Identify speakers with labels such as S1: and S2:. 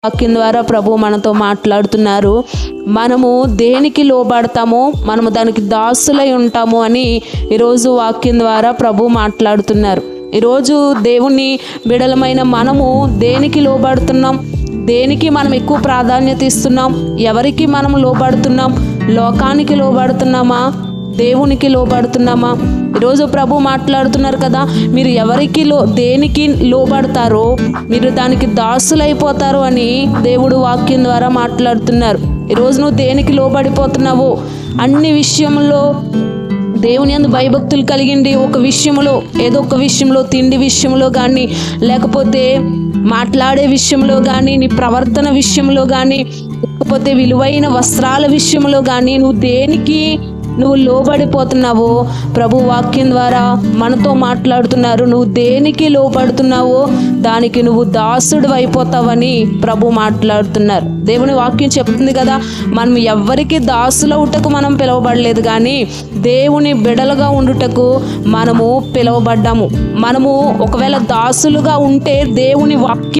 S1: వాక్యం ద్వారా ప్రభు మనతో మాట్లాడుతున్నారు. మనము దేనికి లోబడతామో మనము దానికి దాసులై ఉంటాము అని ఈరోజు వాక్యం ద్వారా ప్రభు మాట్లాడుతున్నారు. ఈరోజు దేవుని బిడలమైన మనము దేనికి లోబడుతున్నాం, దేనికి మనం ఎక్కువ ప్రాధాన్యత ఇస్తున్నాం, ఎవరికి మనం లోబడుతున్నాం? లోకానికి లోబడుతున్నామా, దేవునికి లోబడుతున్నామా? ఈరోజు ప్రభు మాట్లాడుతున్నారు కదా, మీరు ఎవరికి దేనికి లోబడతారో మీరు దానికి దాసులైపోతారు అని దేవుడు వాక్యం ద్వారా మాట్లాడుతున్నారు. ఈరోజు నువ్వు దేనికి లోబడిపోతున్నావో అన్ని విషయంలో దేవుని యందు భయభక్తులు కలిగిండి. ఒక విషయంలో, ఏదో ఒక విషయంలో, తిండి విషయంలో కానీ, లేకపోతే మాట్లాడే విషయంలో కానీ, నీ ప్రవర్తన విషయంలో కానీ, లేకపోతే విలువైన వస్త్రాల విషయంలో కానీ నువ్వు దేనికి లోబడిపోతున్నావో ప్రభు వాక్యం ద్వారా మనతో మాట్లాడుతున్నారు. నువ్వు దేనికి లోబడుతున్నావో దానికి నువ్వు దాసుడు అయిపోతావని ప్రభు మాట్లాడుతున్నారు. దేవుని వాక్యం చెప్తుంది కదా, మనం ఎవరికి దాసులవుటకు మనం పిలువబడలేదు, కానీ దేవుని బిడలుగా ఉండుటకు మనము పిలువబడ్డాము. మనము ఒకవేళ దాసులుగా ఉంటే దేవుని వాక్యం